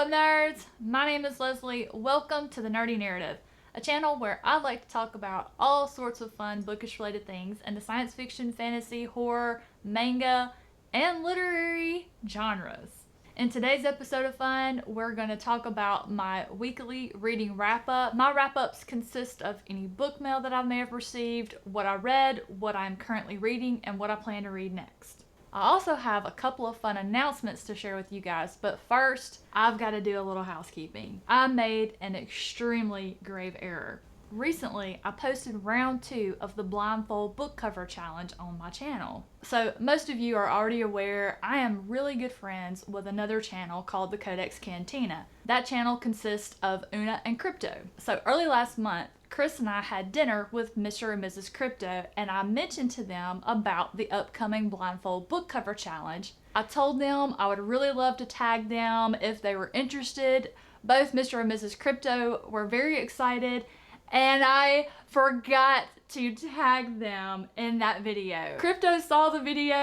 up, nerds? My name is Leslie. Welcome to the Nerdy Narrative, a channel where I like to talk about all sorts of fun bookish related things in the science fiction, fantasy, horror, manga, and literary genres. In today's episode of fun, we're going to talk about my weekly reading wrap-up. My wrap-ups consist of any book mail that I may have received, what I read, what I'm currently reading, and what I plan to read next. I also have a couple of fun announcements to share with you guys, but first, I've got to do a little housekeeping. I made an extremely grave error. Recently, I posted round 2 of the blindfold book cover challenge on my channel. So most of you are already aware I am really good friends with another channel called the Codex Cantina. That channel consists of Una and Crypto. So early last month, Chris and I had dinner with Mr. and Mrs. Crypto, and I mentioned to them about the upcoming blindfold book cover challenge. I told them I would really love to tag them if they were interested. Both Mr. and Mrs. Crypto were very excited, and I forgot to tag them in that video. Crypto saw the video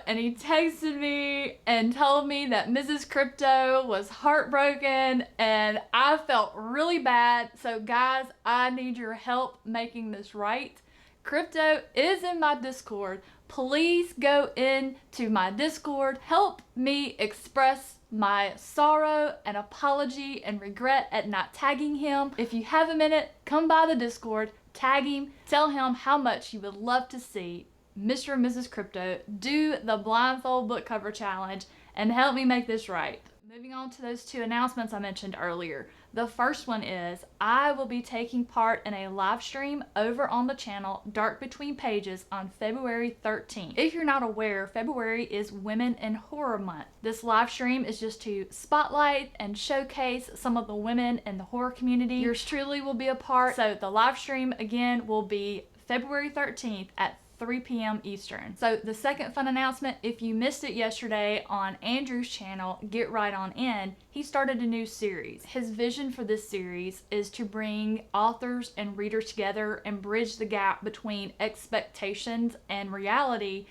and he texted me and told me that Mrs. Crypto was heartbroken, and I felt really bad. So guys, I need your help making this right. Crypto is in my Discord. Please go into my Discord. Help me express my sorrow and apology and regret at not tagging him. If you have a minute, come by the Discord, tag him, tell him how much you would love to see Mr. and Mrs. Crypto do the blindfold book cover challenge, and help me make this right. Moving on to those 2 announcements I mentioned earlier. The first one is I will be taking part in a live stream over on the channel Dark Between Pages on February 13th. If you're not aware, February is Women in Horror Month. This live stream is just to spotlight and showcase some of the women in the horror community. Yours truly will be a part. So the live stream again will be February 13th at 3 p.m. Eastern. So the second fun announcement, if you missed it yesterday on Andrew's channel, Get Right On In, he started a new series. His vision for this series is to bring authors and readers together and bridge the gap between expectations and reality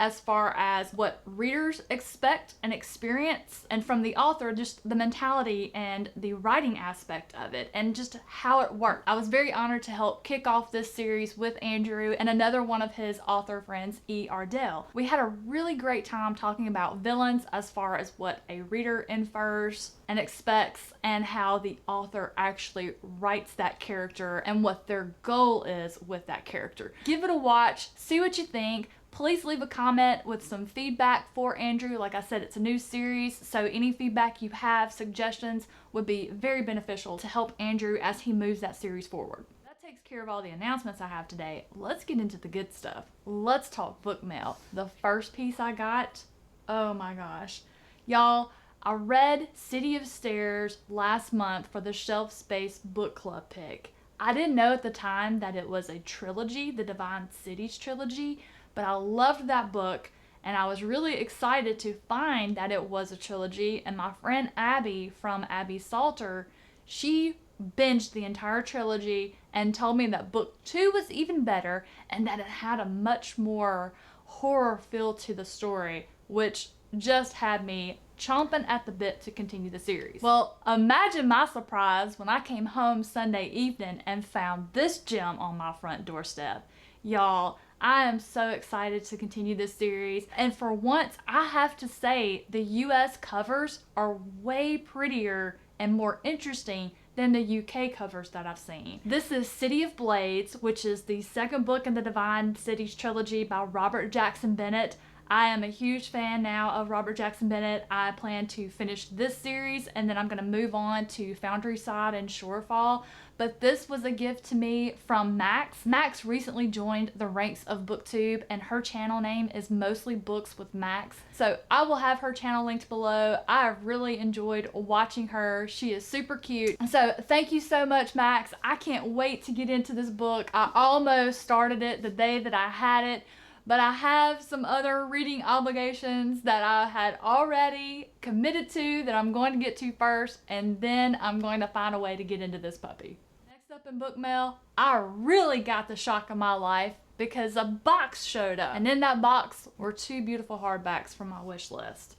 as far as what readers expect and experience, and from the author, just the mentality and the writing aspect of it and just how it works. I was very honored to help kick off this series with Andrew and another one of his author friends, E. Ardell. We had a really great time talking about villains as far as what a reader infers and expects, and how the author actually writes that character and what their goal is with that character. Give it a watch, see what you think. Please leave a comment with some feedback for Andrew. Like I said, it's a new series, so any feedback you have, suggestions, would be very beneficial to help Andrew as he moves that series forward. That takes care of all the announcements I have today. Let's get into the good stuff. Let's talk book mail. The first piece I got, oh my gosh. Y'all, I read City of Stairs last month for the Shelf Space Book Club pick. I didn't know at the time that it was a trilogy, the Divine Cities trilogy, but I loved that book, and I was really excited to find that it was a trilogy. And my friend Abby from Abby Salter, she binged the entire trilogy and told me that book 2 was even better and that it had a much more horror feel to the story, which just had me chomping at the bit to continue the series. Well, imagine my surprise when I came home Sunday evening and found this gem on my front doorstep. Y'all, I am so excited to continue this series, and for once I have to say the US covers are way prettier and more interesting than the UK covers that I've seen. This is City of Blades, which is the second book in the Divine Cities trilogy by Robert Jackson Bennett. I am a huge fan now of Robert Jackson Bennett. I plan to finish this series and then I'm going to move on to Foundry Side and Shorefall. But this was a gift to me from Max. Max recently joined the ranks of BookTube, and her channel name is Mostly Books with Max. So I will have her channel linked below. I really enjoyed watching her. She is super cute. So thank you so much, Max. I can't wait to get into this book. I almost started it the day that I had it, but I have some other reading obligations that I had already committed to that I'm going to get to first, and then I'm going to find a way to get into this puppy. Next up in book mail, I really got the shock of my life because a box showed up, and in that box were 2 beautiful hardbacks from my wish list.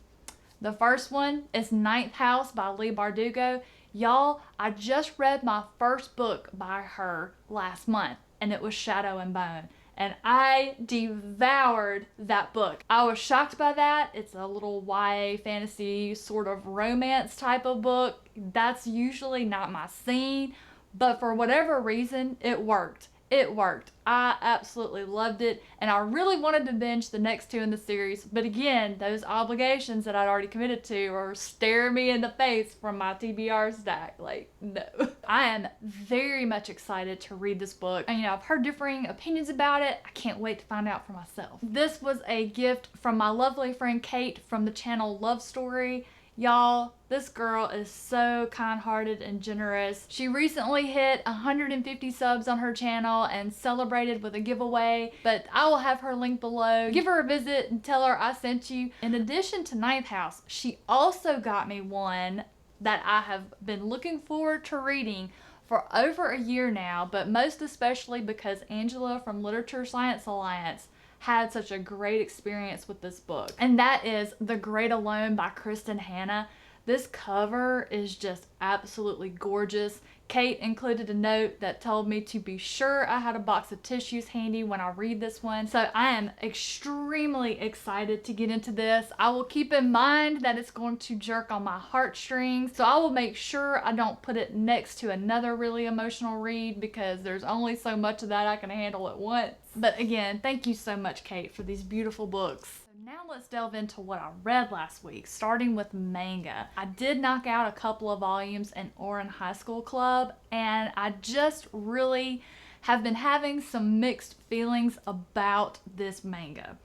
The first one is Ninth House by Leigh Bardugo. Y'all, I just read my first book by her last month, and it was Shadow and Bone. And I devoured that book. I was shocked by that. It's a little YA fantasy sort of romance type of book. That's usually not my scene, but for whatever reason, it worked. It worked. I absolutely loved it, and I really wanted to binge the next two in the series, but again, those obligations that I'd already committed to are staring me in the face from my TBR stack. Like, no. I am very much excited to read this book, and I've heard differing opinions about it. I can't wait to find out for myself. This was a gift from my lovely friend Kate from the channel Love Story. Y'all, this girl is so kind-hearted and generous. She recently hit 150 subs on her channel and celebrated with a giveaway, but I will have her link below. Give her a visit and tell her I sent you. In addition to Ninth House, she also got me one that I have been looking forward to reading for over a year now, but most especially because Angela from Literature Science Alliance had such a great experience with this book. And that is The Great Alone by Kristen Hanna. This cover is just absolutely gorgeous. Kate included a note that told me to be sure I had a box of tissues handy when I read this one. So I am extremely excited to get into this. I will keep in mind that it's going to jerk on my heartstrings. So I will make sure I don't put it next to another really emotional read because there's only so much of that I can handle at once. But again, thank you so much, Kate, for these beautiful books. Now let's delve into what I read last week, starting with Manga. I did knock out a couple of volumes in Orin High School Club, and I just really have been having some mixed feelings about this manga.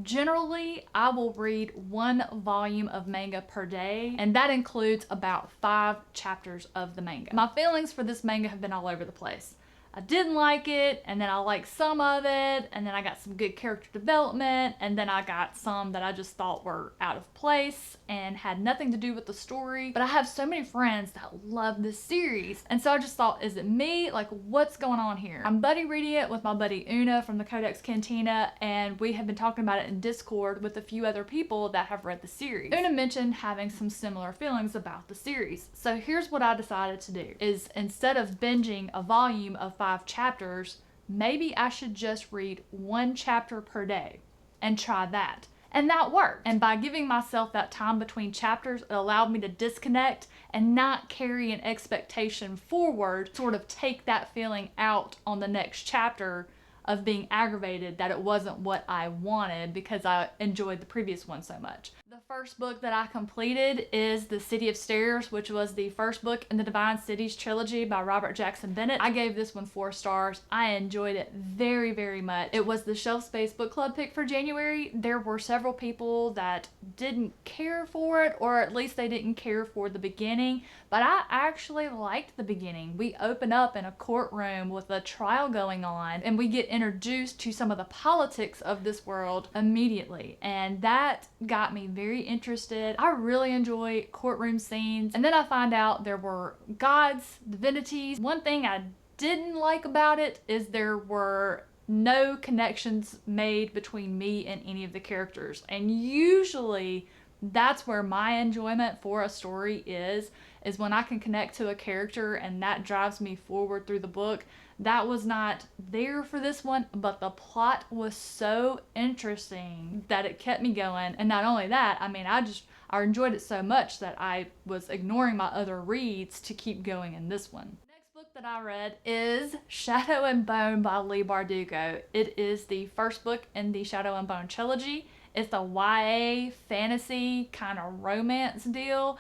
Generally, I will read one volume of manga per day, and that includes about 5 chapters of the manga. My feelings for this manga have been all over the place. I didn't like it, and then I liked some of it, and then I got some good character development, and then I got some that I just thought were out of place and had nothing to do with the story. But I have so many friends that love this series, and so I just thought, is it me? Like, what's going on here? I'm buddy reading it with my buddy Una from the Codex Cantina, and we have been talking about it in Discord with a few other people that have read the series. Una mentioned having some similar feelings about the series. So here's what I decided to do, is instead of binging a volume of 5 chapters, maybe I should just read 1 chapter per day and try that. And that worked. And by giving myself that time between chapters, it allowed me to disconnect and not carry an expectation forward, sort of take that feeling out on the next chapter of being aggravated that it wasn't what I wanted because I enjoyed the previous one so much. The first book that I completed is The City of Stairs, which was the first book in the Divine Cities trilogy by Robert Jackson Bennett. I gave this one 4 stars. I enjoyed it very, very much. It was the Shelf Space Book Club pick for January. There were several people that didn't care for it, or at least they didn't care for the beginning, but I actually liked the beginning. We open up in a courtroom with a trial going on, and we get introduced to some of the politics of this world immediately, and that got me very interested. I really enjoy courtroom scenes, and then I find out there were gods, divinities. One thing I didn't like about it is there were no connections made between me and any of the characters, and usually that's where my enjoyment for a story is when I can connect to a character and that drives me forward through the book. That was not there for this one, but the plot was so interesting that it kept me going. And not only that, I mean, I enjoyed it so much that I was ignoring my other reads to keep going in this one. Next book that I read is Shadow and Bone by Leigh Bardugo. It is the first book in the Shadow and Bone trilogy. It's a YA fantasy kind of romance deal.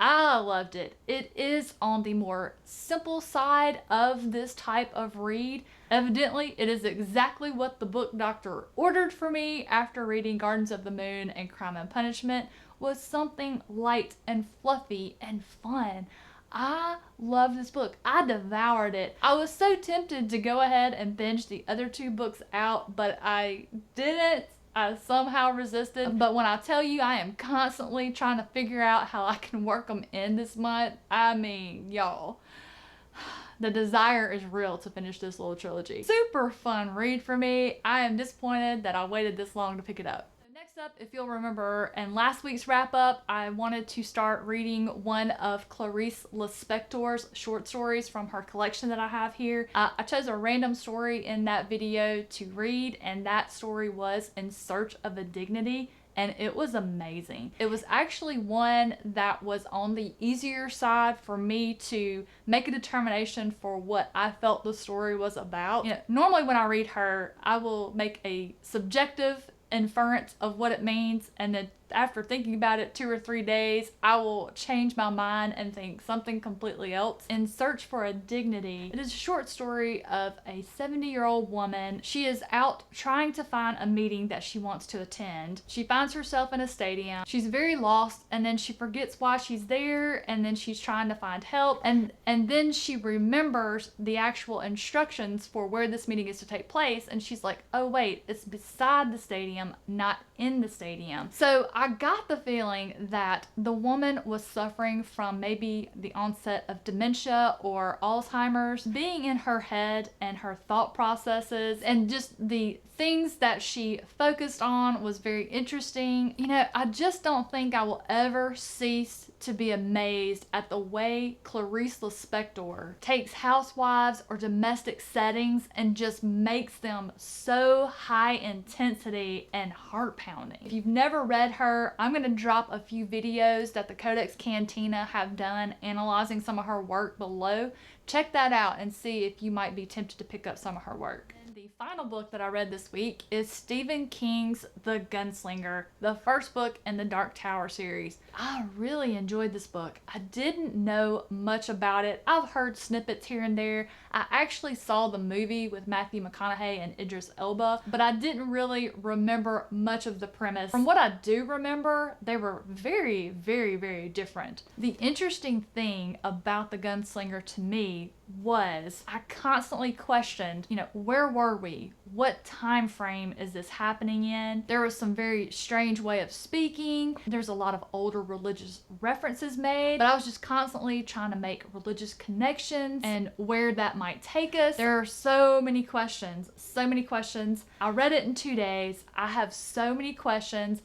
I loved it. It is on the more simple side of this type of read. Evidently, it is exactly what the book doctor ordered for me after reading Gardens of the Moon and Crime and Punishment, was something light and fluffy and fun. I love this book. I devoured it. I was so tempted to go ahead and binge the other 2 books out, but I didn't. I somehow resisted, but when I tell you I am constantly trying to figure out how I can work them in this month, I mean, y'all, the desire is real to finish this little trilogy. Super fun read for me. I am disappointed that I waited this long to pick it up. Next up, if you'll remember, in last week's wrap up, I wanted to start reading one of Clarice Lispector's short stories from her collection that I have here. I chose a random story in that video to read, and that story was In Search of a Dignity. And it was amazing. It was actually one that was on the easier side for me to make a determination for what I felt the story was about. You know, normally when I read her, I will make a subjective inference of what it means, and then after thinking about it 2 or 3 days, I will change my mind and think something completely else. In Search for a Dignity, it is a short story of a 70-year-old woman. She is out trying to find a meeting that she wants to attend. She finds herself in a stadium. She's very lost, and then she forgets why she's there, and then she's trying to find help, and then she remembers the actual instructions for where this meeting is to take place, and she's like, oh wait, it's beside the stadium, not in the stadium. So I got the feeling that the woman was suffering from maybe the onset of dementia or Alzheimer's. Being in her head and her thought processes and just the things that she focused on was very interesting. You know, I just don't think I will ever cease to be amazed at the way Clarice Lispector takes housewives or domestic settings and just makes them so high intensity and heart pounding. If you've never read her, I'm going to drop a few videos that the Codex Cantina have done analyzing some of her work below. Check that out and see if you might be tempted to pick up some of her work. The final book that I read this week is Stephen King's The Gunslinger, the first book in the Dark Tower series. I really enjoyed this book. I didn't know much about it. I've heard snippets here and there. I actually saw the movie with Matthew McConaughey and Idris Elba, but I didn't really remember much of the premise. From what I do remember, they were very, very, very different. The interesting thing about The Gunslinger to me was I constantly questioned, you know, where were we? What time frame is this happening in? There was some very strange way of speaking. There's a lot of older religious references made, but I was just constantly trying to make religious connections and where that might take us. There are so many questions, so many questions. I read it in 2 days. I have so many questions.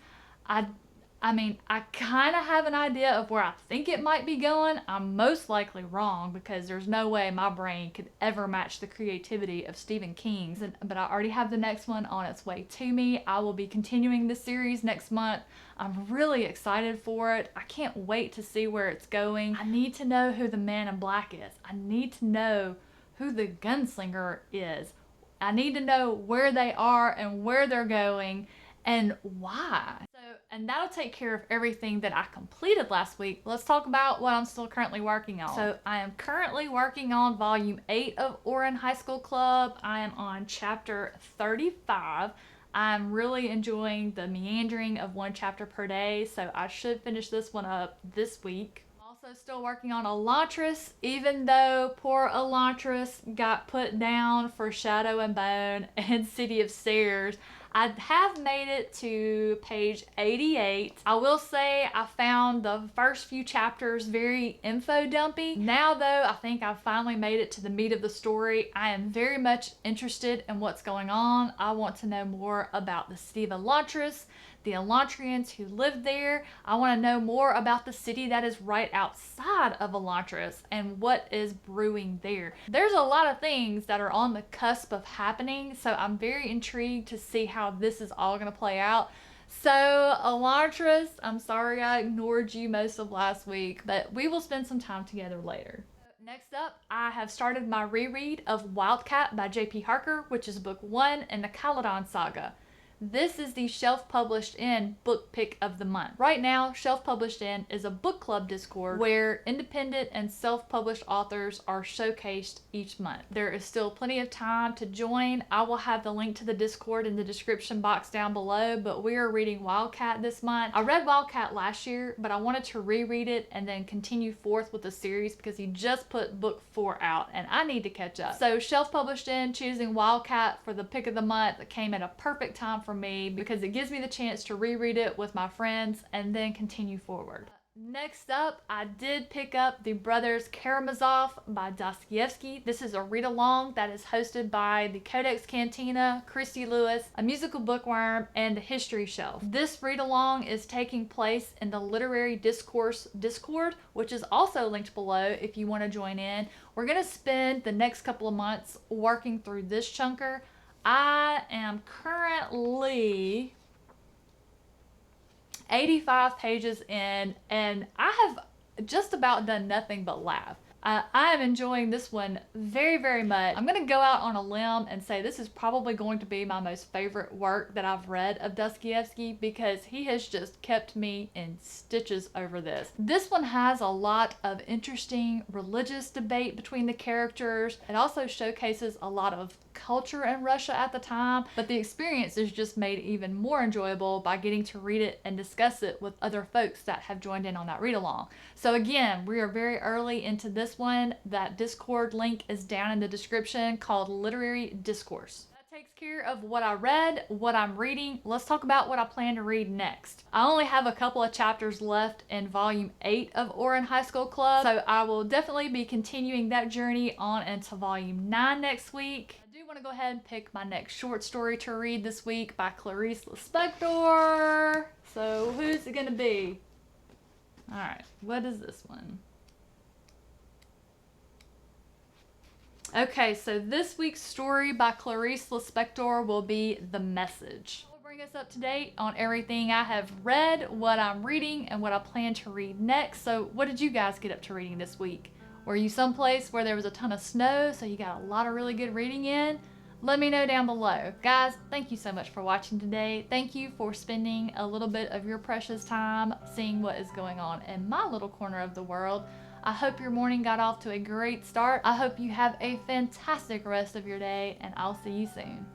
I mean, I kind of have an idea of where I think it might be going. I'm most likely wrong because there's no way my brain could ever match the creativity of Stephen King's. But I already have the next one on its way to me. I will be continuing this series next month. I'm really excited for it. I can't wait to see where it's going. I need to know who the Man in Black is. I need to know who the Gunslinger is. I need to know where they are and where they're going and why. And that'll take care of everything that I completed last week. Let's talk about what I'm still currently working on. So I am currently working on volume 8 of Ouran High School Club. I am on chapter 35. I'm really enjoying the meandering of 1 chapter per day, so I should finish this one up this week. I'm also still working on Elattras, even though poor Elattras got put down for Shadow and Bone and City of Stairs. I have made it to page 88. I will say I found the first few chapters very info dumpy. Now though, I think I've finally made it to the meat of the story. I am very much interested in what's going on. I want to know more about the city of Elattras, the Elattrians who live there. I want to know more about the city that is right outside of Elattras and what is brewing there. There's a lot of things that are on the cusp of happening, so I'm very intrigued to see how this is all going to play out. So Elattras, I'm sorry I ignored you most of last week, but we will spend some time together later. Next up, I have started my reread of Wildcat by J.P. Harker, which is book 1 in the Caledon saga. This is the Shelf Published In book pick of the month. Right now, Shelf Published In is a book club Discord where independent and self-published authors are showcased each month. There is still plenty of time to join. I will have the link to the Discord in the description box down below, but we are reading Wildcat this month. I read Wildcat last year, but I wanted to reread it and then continue forth with the series because he just put book 4 out and I need to catch up. So Shelf Published In, choosing Wildcat for the pick of the month came at a perfect time for me because it gives me the chance to reread it with my friends and then continue forward. Next up, I did pick up the Brothers Karamazov by Dostoevsky. This is a read-along that is hosted by the Codex Cantina, Christy Lewis, A Musical Bookworm, and the History Shelf. This read-along is taking place in the Literary Discourse Discord, which is also linked below if you want to join in. We're going to spend the next couple of months working through this chunker. I am currently 85 pages in, and I have just about done nothing but laugh. I am enjoying this one very, very much. I'm going to go out on a limb and say this is probably going to be my most favorite work that I've read of Dostoevsky, because he has just kept me in stitches over this. This one has a lot of interesting religious debate between the characters. It also showcases a lot of culture in Russia at the time, but the experience is just made even more enjoyable by getting to read it and discuss it with other folks that have joined in on that read along. So again, we are very early into this one. That Discord link is down in the description, called Literary Discourse. That takes care of what I read, what I'm reading. Let's talk about what I plan to read next. I only have a couple of chapters left in volume 8 of Ouran High School Club, so I will definitely be continuing that journey on into volume 9 next week. I want to go ahead and pick my next short story to read this week by Clarice Lispector. So who's it gonna be? Alright, what is this one? Okay, so this week's story by Clarice Lispector will be The Message. Will bring us up to date on everything I have read, what I'm reading, and what I plan to read next. So what did you guys get up to reading this week? Were you someplace where there was a ton of snow, so you got a lot of really good reading in? Let me know down below. Guys, thank you so much for watching today. Thank you for spending a little bit of your precious time seeing what is going on in my little corner of the world. I hope your morning got off to a great start. I hope you have a fantastic rest of your day, and I'll see you soon.